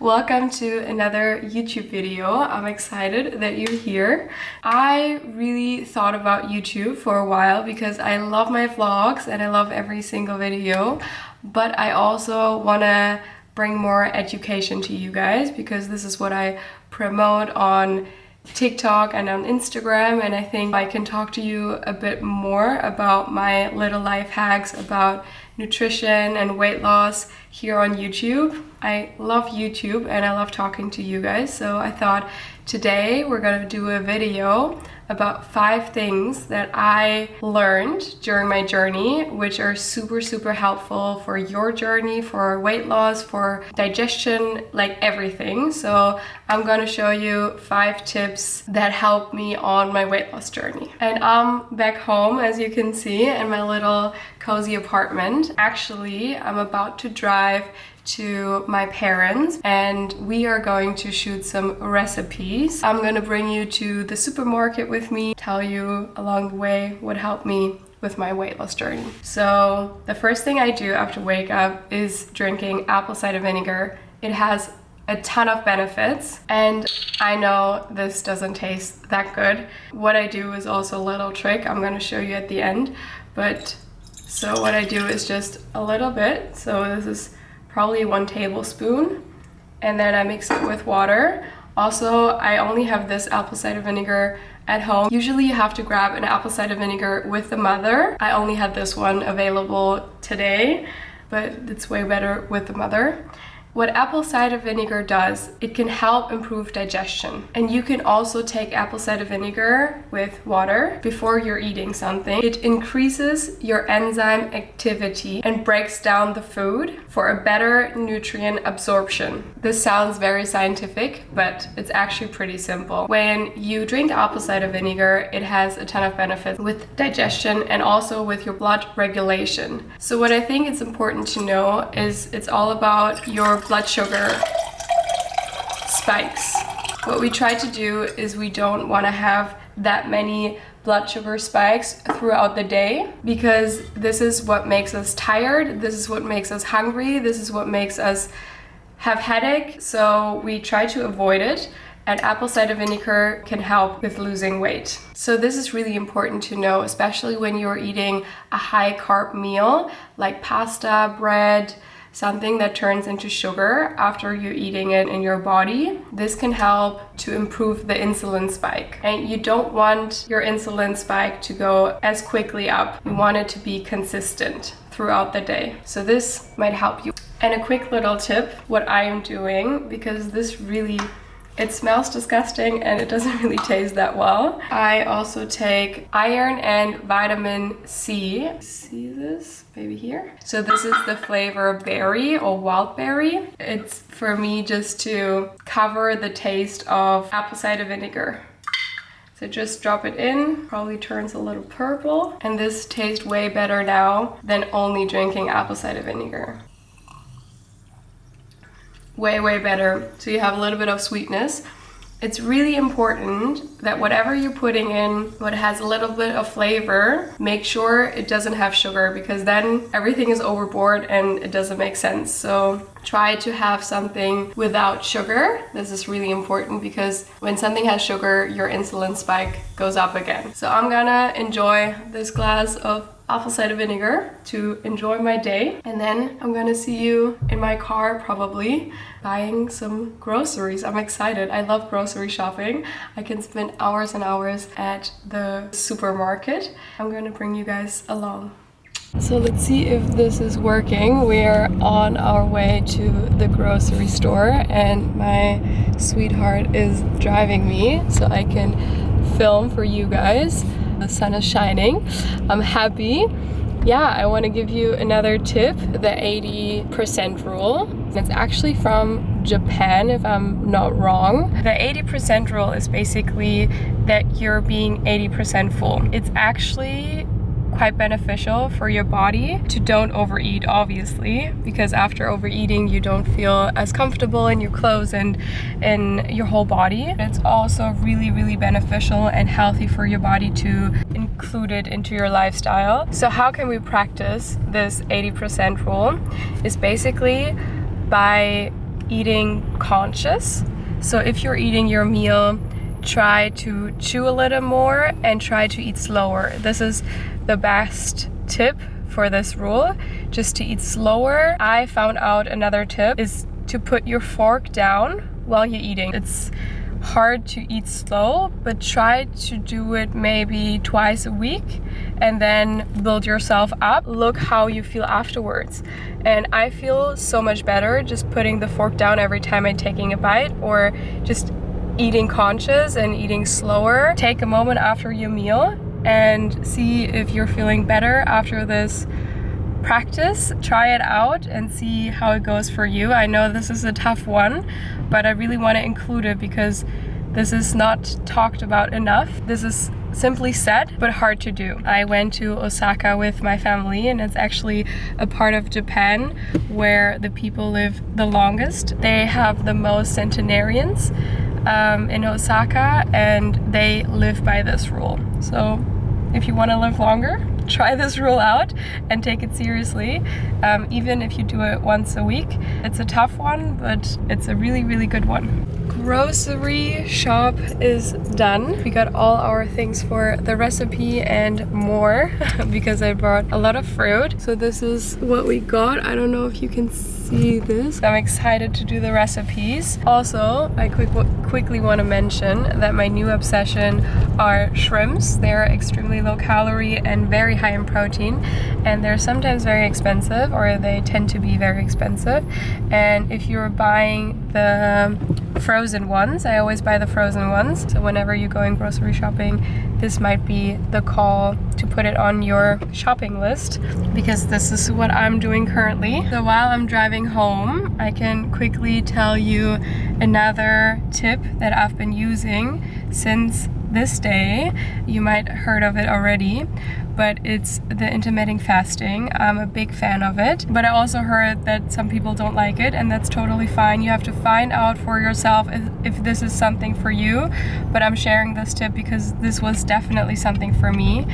Welcome to another YouTube video. I'm excited that you're here. I really thought about YouTube for a while because I love my vlogs and I love every single video, but I also want to bring more education to you guys because this is what I promote on TikTok and on Instagram, and I think I can talk to you a bit more about my little life hacks about nutrition and weight loss here on YouTube. I love YouTube and I love talking to you guys, so I thought today we're gonna do a video about 5 things that I learned during my journey, which are super helpful for your journey, for weight loss, for digestion, like everything. So I'm gonna show you 5 tips that helped me on my weight loss journey. And I'm back home, as you can see, in my little cozy apartment. Actually, I'm about to drive to my parents and we are going to shoot some recipes. I'm gonna bring you to the supermarket with me, tell you along the way what helped me with my weight loss journey. So the first thing I do after wake up is drinking apple cider vinegar. It has a ton of benefits, and I know this doesn't taste that good. What I do is also a little trick I'm gonna show you at the end, but so what I do is just a little bit. So this is probably 1 tablespoon, and then I mix it with water. Also, I only have this apple cider vinegar at home. Usually you have to grab an apple cider vinegar with the mother. I only had this one available today, but it's way better with the mother. What apple cider vinegar does, it can help improve digestion. And you can also take apple cider vinegar with water before you're eating something. It increases your enzyme activity and breaks down the food for a better nutrient absorption. This sounds very scientific, but it's actually pretty simple. When you drink apple cider vinegar, it has a ton of benefits with digestion and also with your blood regulation. So what I think is important to know is it's all about your blood sugar spikes. What we try to do is we don't want to have that many blood sugar spikes throughout the day, because this is what makes us tired, this is what makes us hungry, this is what makes us have headache, so we try to avoid it. And apple cider vinegar can help with losing weight. So this is really important to know, especially when you're eating a high carb meal like pasta, bread, something that turns into sugar after you're eating it in your body. This can help to improve the insulin spike. And you don't want your insulin spike to go as quickly up. You want it to be consistent throughout the day. So this might help you. And a quick little tip, what I am doing, because this really, it smells disgusting and it doesn't really taste that well. I also take iron and vitamin C. See this? Maybe here. So this is the flavor berry or wild berry. It's for me just to cover the taste of apple cider vinegar. So just drop it in, probably turns a little purple. And this tastes way better now than only drinking apple cider vinegar. Way better. So you have a little bit of sweetness. It's really important that whatever you're putting in, what has a little bit of flavor, make sure it doesn't have sugar, because then everything is overboard and it doesn't make sense. So try to have something without sugar. This is really important because when something has sugar, your insulin spike goes up again. So I'm gonna enjoy this glass of apple cider vinegar to enjoy my day, and then I'm gonna see you in my car probably buying some groceries. I'm excited. I love grocery shopping. I can spend hours and hours at the supermarket. I'm gonna bring you guys along. So let's see if this is working. We're on our way to the grocery store and my sweetheart is driving me so I can film for you guys. The sun is shining. I'm happy. Yeah, I want to give you another tip, the 80% rule. It's actually from Japan, if I'm not wrong. The 80% rule is basically that you're being 80% full. It's actually quite beneficial for your body to don't overeat, obviously, because after overeating you don't feel as comfortable in your clothes and in your whole body. It's also really beneficial and healthy for your body to include it into your lifestyle. So how can we practice this 80% rule? Is basically by eating conscious. So if you're eating your meal, try to chew a little more and try to eat slower. This is the best tip for this rule, just to eat slower. I found out another tip is to put your fork down while you're eating. It's hard to eat slow, but try to do it maybe twice a week and then build yourself up. Look how you feel afterwards. And I feel so much better just putting the fork down every time I'm taking a bite, or just eating conscious and eating slower. Take a moment after your meal and see if you're feeling better after this practice. Try it out and see how it goes for you. I know this is a tough one, but I really want to include it because this is not talked about enough. This is simply said, but hard to do. I went to Osaka with my family, and it's actually a part of Japan where the people live the longest. They have the most centenarians in Osaka, and they live by this rule. So if you want to live longer, try this rule out and take it seriously, even if you do it once a week. It's a tough one, but it's a really, really good one. Grocery shop is done. We got all our things for the recipe and more because I brought a lot of fruit. So this is what we got. I don't know if you can see this. I'm excited to do the recipes. Also, I quickly want to mention that my new obsession are shrimps. They're extremely low calorie and very high in protein, and they're sometimes very expensive, or they tend to be very expensive. And if you're buying the frozen ones, I always buy the frozen ones, so whenever you're going grocery shopping, this might be the call to put it on your shopping list, because this is what I'm doing currently. So while I'm driving home, I can quickly tell you another tip that I've been using since this day. You might have heard of it already, but it's the intermittent fasting. I'm a big fan of it, but I also heard that some people don't like it, and that's totally fine. You have to find out for yourself if this is something for you, but I'm sharing this tip because this was definitely something for me.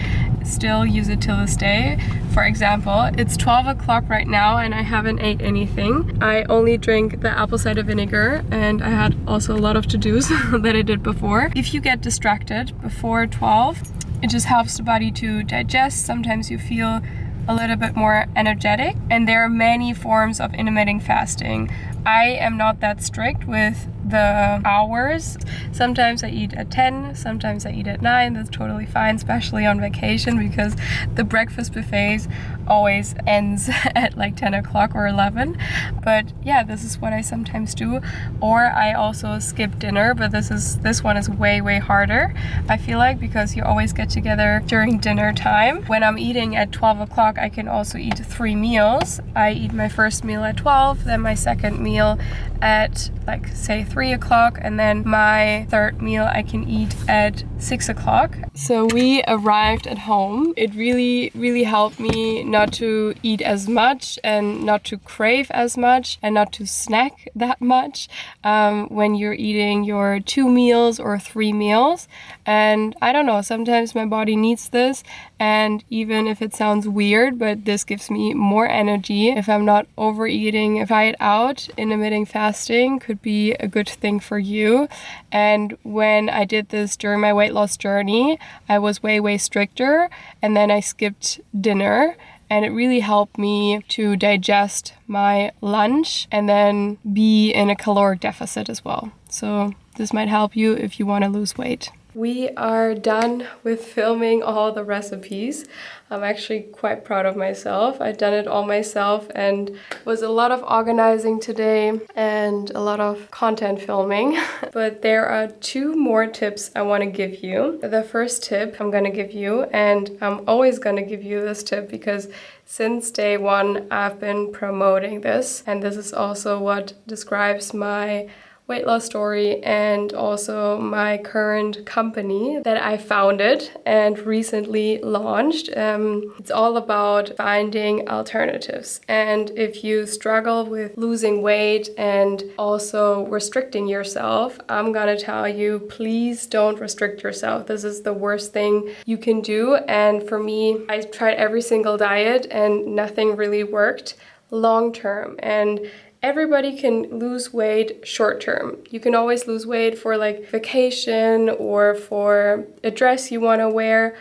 Still use it till this day. For example, it's 12 o'clock right now and I haven't ate anything. I only drink the apple cider vinegar, and I had also a lot of to-dos that I did before. If you get distracted before 12, it just helps the body to digest. Sometimes you feel a little bit more energetic, and there are many forms of intermittent fasting. I am not that strict with the hours. Sometimes I eat at 10, sometimes I eat at 9. That's totally fine, especially on vacation, because the breakfast buffets always ends at like 10 o'clock or 11. But yeah, this is what I sometimes do. Or I also skip dinner, but this one is way harder, I feel like, because you always get together during dinner time. When I'm eating at 12 o'clock, I can also eat 3 meals. I eat my first meal at 12, then my second meal at like say 3 o'clock, and then my third meal I can eat at 6 o'clock. So we arrived at home. It really helped me not to eat as much and not to crave as much and not to snack that much when you're eating your 2 meals or 3 meals. And I don't know, sometimes my body needs this, and even if it sounds weird, but this gives me more energy if I'm not overeating. If I eat out, intermittent fasting could be a good thing for you. And when I did this during my weight loss journey, I was way stricter, and then I skipped dinner, and it really helped me to digest my lunch and then be in a caloric deficit as well. So this might help you if you want to lose weight. We are done with filming all the recipes. I'm actually quite proud of myself. I've done it all myself, and it was a lot of organizing today and a lot of content filming. But there are 2 more tips I want to give you. The first tip I'm going to give you, and I'm always going to give you this tip because since day 1 I've been promoting this, and this is also what describes my weight loss story and also my current company that I founded and recently launched. It's all about finding alternatives. And if you struggle with losing weight and also restricting yourself, I'm gonna tell you, please don't restrict yourself. This is the worst thing you can do. And for me, I tried every single diet and nothing really worked long term. And everybody can lose weight short term. You can always lose weight for like vacation or for a dress you want to wear,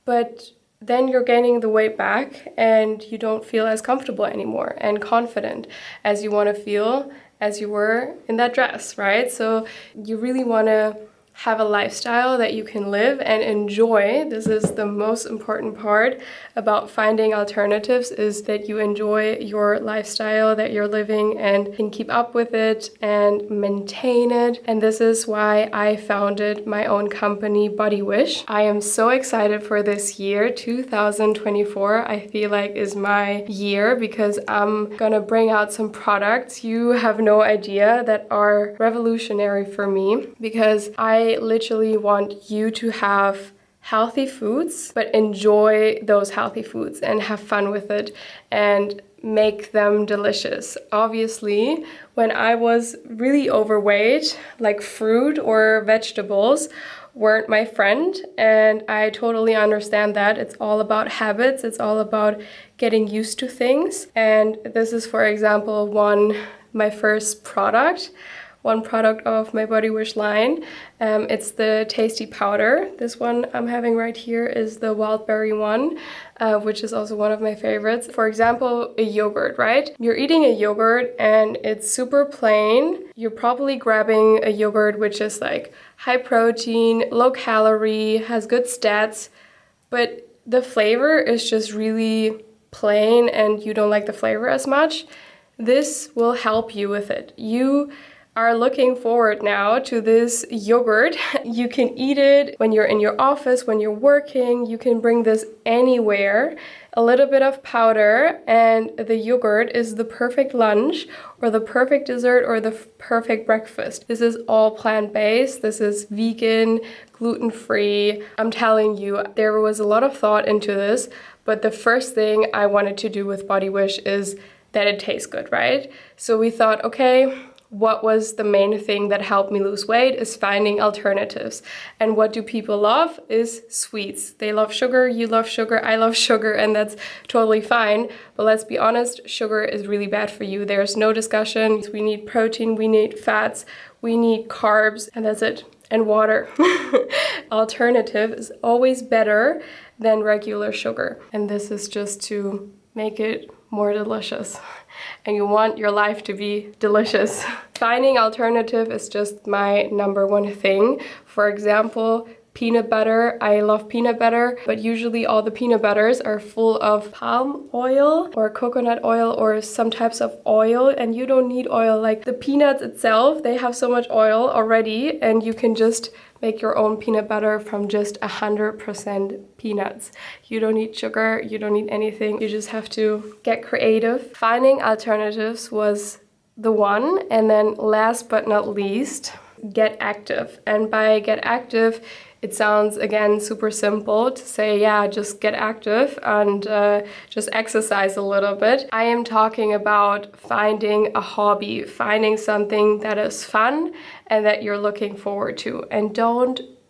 but then you're gaining the weight back and you don't feel as comfortable anymore and confident as you want to feel as you were in that dress, right? So you really want to have a lifestyle that you can live and enjoy. This is the most important part about finding alternatives, is that you enjoy your lifestyle that you're living and can keep up with it and maintain it. And this is why I founded my own company, Wuensche. I am so excited for this year. 2024, I feel like, is my year because I'm gonna bring out some products you have no idea that are revolutionary for me, because I literally want you to have healthy foods, but enjoy those healthy foods and have fun with it and make them delicious. Obviously, when I was really overweight, like fruit or vegetables weren't my friend, and I totally understand that. It's all about habits, it's all about getting used to things. And this is, for example, my first product. One product of my Wuensche line. It's the tasty powder. This one I'm having right here is the wild berry one, which is also one of my favorites. For example, a yogurt, right? You're eating a yogurt and it's super plain. You're probably grabbing a yogurt which is like high protein, low calorie, has good stats, but the flavor is just really plain and you don't like the flavor as much. This will help you with it. You are looking forward now to this yogurt. You can eat it when you're in your office, when you're working. You can bring this anywhere. A little bit of powder and the yogurt is the perfect lunch or the perfect dessert or the perfect breakfast. This is all plant-based. This is vegan, gluten-free. I'm telling you, there was a lot of thought into this, but the first thing I wanted to do with Wuensche is that it tastes good, right? So we thought, okay, what was the main thing that helped me lose weight is finding alternatives. And what do people love is sweets. They love sugar, you love sugar, I love sugar, and that's totally fine. But let's be honest, sugar is really bad for you. There's no discussion. We need protein, we need fats, we need carbs, and that's it. And water. Alternative is always better than regular sugar. And this is just to make it more delicious. And you want your life to be delicious. Finding alternative is just my number one thing. For example, peanut butter. I love peanut butter, but usually all the peanut butters are full of palm oil or coconut oil or some types of oil, and you don't need oil. Like the peanuts itself, they have so much oil already, and you can just make your own peanut butter from just 100% peanuts. You don't need sugar, you don't need anything. You just have to get creative. Finding alternatives was the one. And then last but not least, get active. And by get active, it sounds, again, super simple to say, yeah, just get active and just exercise a little bit. I am talking about finding a hobby, finding something that is fun and that you're looking forward to. And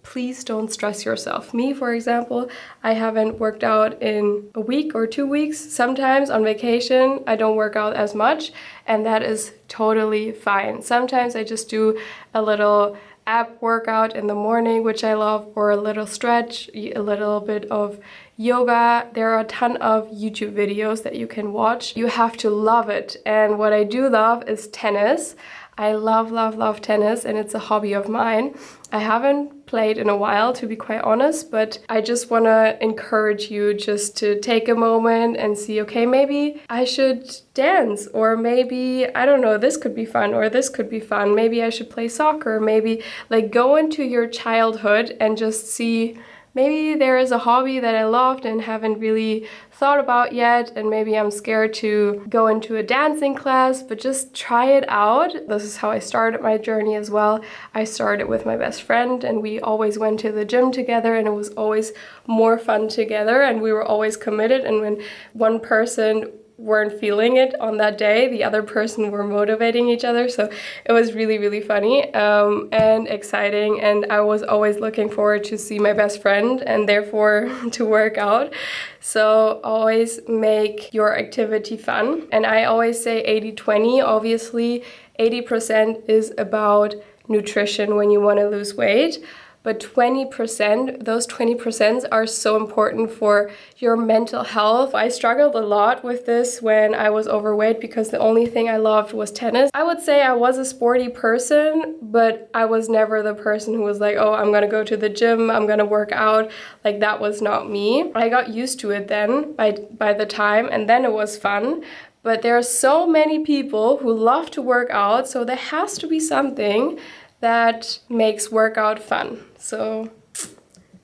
please don't stress yourself. Me, for example, I haven't worked out in a week or 2 weeks. Sometimes on vacation, I don't work out as much, and that is totally fine. Sometimes I just do a little ab workout in the morning, which I love, or a little stretch, a little bit of yoga. There are a ton of YouTube videos that you can watch. You have to love it. And what I do love is tennis. I love, love, love tennis, and it's a hobby of mine. I haven't played in a while, to be quite honest, but I just want to encourage you just to take a moment and see, okay, maybe I should dance, or maybe, I don't know, this could be fun, or this could be fun. Maybe I should play soccer. Maybe like go into your childhood and just see, maybe there is a hobby that I loved and haven't really thought about yet, and maybe I'm scared to go into a dancing class, but just try it out. This is how I started my journey as well. I started with my best friend, and we always went to the gym together, and it was always more fun together, and we were always committed. And when one person weren't feeling it on that day, the other person were motivating each other. So it was really, really funny and exciting. And I was always looking forward to see my best friend and therefore to work out. So always make your activity fun. And I always say 80-20. Obviously, 80% is about nutrition when you want to lose weight. But 20%, those 20% are so important for your mental health. I struggled a lot with this when I was overweight because the only thing I loved was tennis. I would say I was a sporty person, but I was never the person who was like, oh, I'm gonna go to the gym, I'm gonna work out. Like, that was not me. I got used to it then by the time, and then it was fun. But there are so many people who love to work out, so there has to be something that makes workout fun. So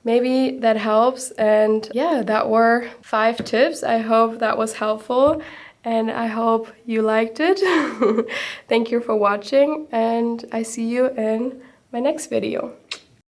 maybe that helps. And yeah, that were 5 tips. I hope that was helpful and I hope you liked it. Thank you for watching and I see you in my next video.